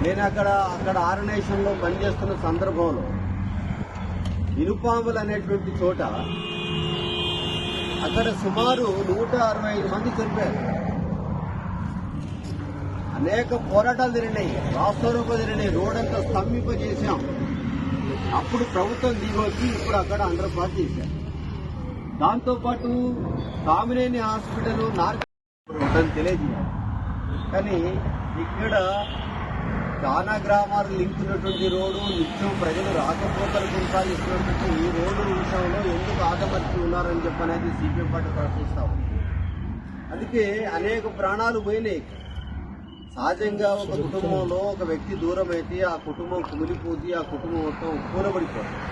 నేను అక్కడ ఆర్గనైజేషన్లో పనిచేస్తున్న సందర్భంలో ఇనుపాములు అనేటువంటి చోట అక్కడ సుమారు 165 మంది చనిపోయారు. అనేక పోరాటాలు జరిగినాయి, రాస్తారోకో జరిగినాయి, రోడ్డంతా స్తంభింపజేశాం. అప్పుడు ప్రభుత్వం దిగొచ్చి ఇప్పుడు అక్కడ అండర్ పాస్ చేశారు. దాంతోపాటు కామినేని హాస్పిటల్ నార్కని తెలియజేయాలి. కానీ ఇక్కడ చాలా గ్రామాలు లింక్ ఉన్నటువంటి రోడ్డు, నిత్యం ప్రజలు రాకపోకలు కొనసాగిస్తున్నటువంటి ఈ రోడ్డు విషయంలో ఎందుకు ఆదమర్చి ఉన్నారని చెప్పనేది సిపిఎం పార్టీ ప్రశ్నిస్తా ఉంది. అందుకే అనేక ప్రాణాలు పోయినాయి. సహజంగా ఒక కుటుంబంలో ఒక వ్యక్తి దూరం అయితే ఆ కుటుంబం కుమిలిపోతే ఆ కుటుంబం మొత్తం కూలబడిపోతుంది.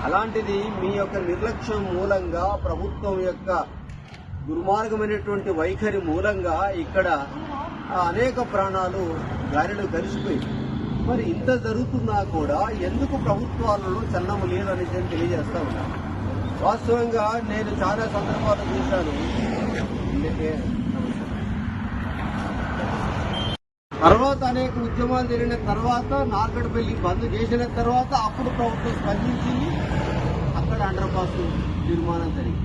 అలాంటిది మీ యొక్క నిర్లక్ష్యం మూలంగా, ప్రభుత్వం యొక్క దుర్మార్గమైనటువంటి వైఖరి మూలంగా ఇక్కడ అనేక ప్రాణాలు గాలిలో కలిసిపోయి, మరి ఇంత జరుగుతున్నా కూడా ఎందుకు ప్రభుత్వాలలో చలనం లేదని తెలియజేస్తా ఉన్నాను. వాస్తవంగా నేను చాలా సందర్భాలు చూశాను. తర్వాత అనేక ఉద్యమాలు జరిగిన తర్వాత, నార్కట్పల్లి బంద్ చేసిన తర్వాత అప్పుడు ప్రభుత్వం స్పందించింది, అక్కడ అండర్ పాస్ నిర్మాణం జరిగింది.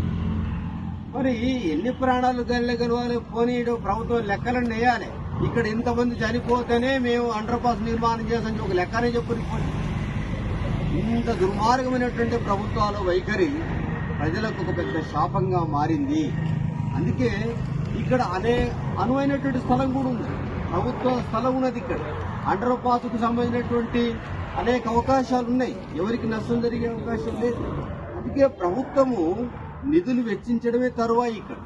మరి ఎన్ని ప్రాణాలు గెలవాలి పోనీ ప్రభుత్వం లెక్కలను వేయాలి. ఇక్కడ ఇంతమంది చనిపోతేనే మేము అండర్ పాస్ నిర్మాణం చేసాం ఒక లెక్కనే చెప్పు. ఇంత దుర్మార్గమైనటువంటి ప్రభుత్వాల వైఖరి ప్రజలకు ఒక పెద్ద శాపంగా మారింది. అందుకే ఇక్కడ అనువైనటువంటి స్థలం కూడా ఉంది, ప్రభుత్వ స్థలం ఉన్నది. ఇక్కడ అండర్ పాస్కు సంబంధించినటువంటి అనేక అవకాశాలు ఉన్నాయి, ఎవరికి నష్టం జరిగే అవకాశం లేదు. అందుకే ప్రభుత్వము నిధులు వెచ్చించడమే తరువాయి ఇక్కడ.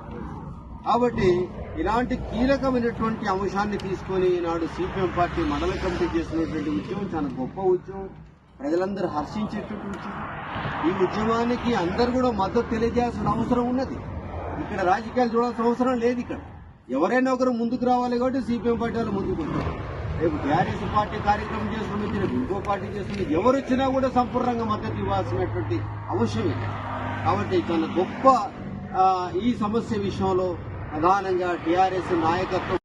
కాబట్టి ఇలాంటి కీలకమైనటువంటి అంశాన్ని తీసుకొని ఈనాడు సిపిఎం పార్టీ మండల కమిటీ చేస్తున్నటువంటి ఉద్యమం చాలా గొప్ప ఉద్యమం, ప్రజలందరూ హర్షించేటువంటి ఉద్యమం. ఈ ఉద్యమానికి అందరూ కూడా మద్దతు తెలియజేయాల్సిన అవసరం ఉన్నది. ఇక్కడ రాజకీయాలు చూడాల్సిన అవసరం లేదు. ఇక్కడ ఎవరైనా ఒకరు ముందుకు రావాలి కాబట్టి సిపిఎం పార్టీ వాళ్ళు ముందుకు వస్తారు. రేపు టీఆర్ఎస్ పార్టీ కార్యక్రమం చేస్తున్నది, రేపు ఇంకో పార్టీ చేస్తున్నది, ఎవరు వచ్చినా కూడా సంపూర్ణంగా మద్దతు ఇవ్వాల్సినటువంటి అవసరం ఇది. కాబట్టి చాలా గొప్ప ఈ సమస్య విషయంలో ప్రధానంగా టీఆర్ఎస్ నాయకత్వం